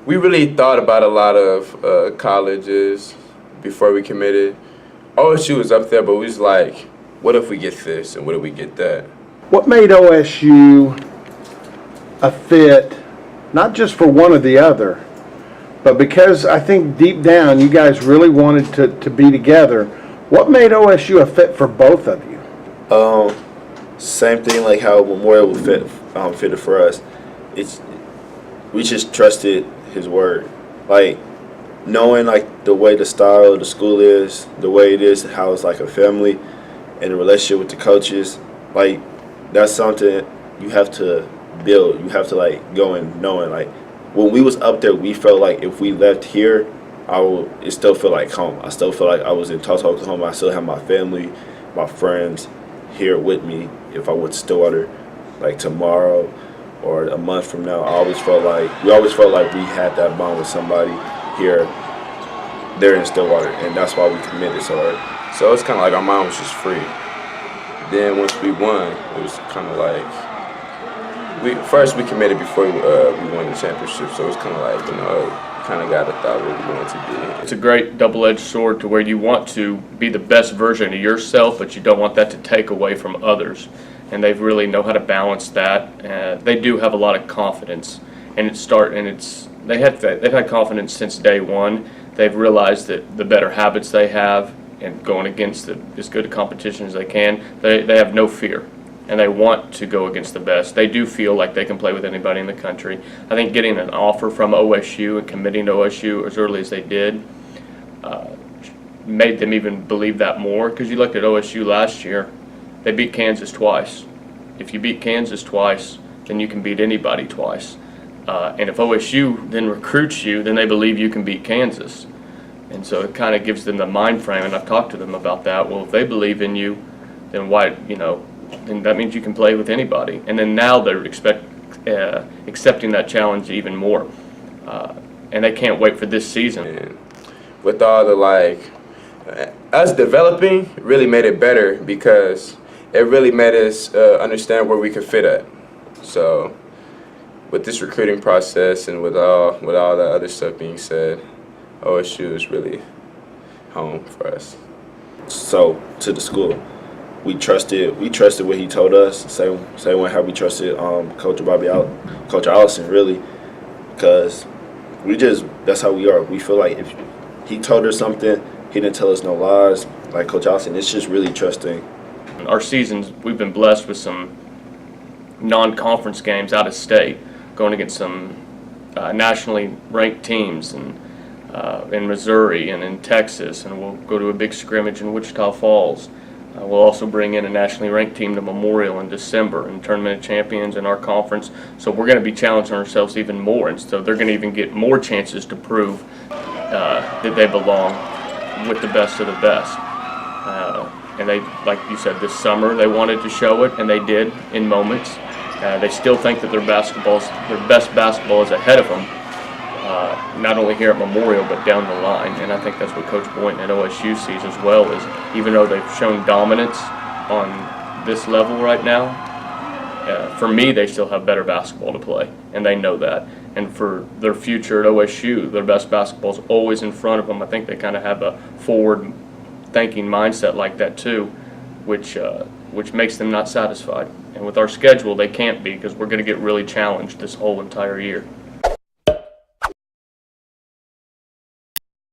We really thought about a lot of colleges before we committed. OSU was up there, but we was like, what if we get this and what if we get that? What made OSU a fit, not just for one or the other, but because I think deep down you guys really wanted to be together? What made OSU a fit for both of you? Same thing like how Memorial would fitted for us. It's we just trusted his word, like knowing like the way the style of the school is, the way it is, how it's like a family, and the relationship with the coaches. Like that's something you have to build. You have to like go in knowing like when we was up there, we felt like if we left here, it still felt like home. I still feel like I was in Tulsa, Oklahoma. I still have my family, my friends here with me. If I went to Stillwater, like tomorrow or a month from now, we always felt like we had that bond with somebody here, there in Stillwater, and that's why we committed so hard. So it's kind of like our mind was just free. Then once we won, it was kind of like we committed before we won the championship. So it was kind of like kind of got a thought where we wanted to be. It's a great double-edged sword to where you want to be the best version of yourself, but you don't want that to take away from others. And they really know how to balance that. They do have a lot of confidence, and they've had confidence since day one. They've realized that the better habits they have and going against as good a competition as they can, they have no fear, and they want to go against the best. They do feel like they can play with anybody in the country. I think getting an offer from OSU and committing to OSU as early as they did made them even believe that more, because you looked at OSU last year, they beat Kansas twice. If you beat Kansas twice, then you can beat anybody twice. And if OSU then recruits you, then they believe you can beat Kansas. And so it kind of gives them the mind frame, and I've talked to them about that. Well, if they believe in you, then then that means you can play with anybody. And then now they're accepting that challenge even more. And they can't wait for this season. And with all the us developing really made it better, because it really made us understand where we could fit at. So with this recruiting process and with all the other stuff being said, OSU is really home for us. So to the school, we trusted what he told us. Same way how we trusted Coach Allison, really, because that's how we are. We feel like if he told us something, he didn't tell us no lies. Like Coach Allison, it's just really trusting. Our seasons, we've been blessed with some non-conference games out of state, going against some nationally ranked teams, and in Missouri and in Texas, and we'll go to a big scrimmage in Wichita Falls. We'll also bring in a nationally ranked team to Memorial in December, and tournament of champions in our conference. So we're going to be challenging ourselves even more, and so they're going to even get more chances to prove that they belong with the best of the best. And they, like you said, this summer they wanted to show it, and they did in moments. They still think that their best basketball is ahead of them, not only here at Memorial but down the line. And I think that's what Coach Boynton at OSU sees as well, is even though they've shown dominance on this level right now, for me they still have better basketball to play, and they know that. And for their future at OSU, their best basketball is always in front of them. I think they kind of have a forward-thinking mindset like that too, which makes them not satisfied. And with our schedule, they can't be, because we're going to get really challenged this whole entire year.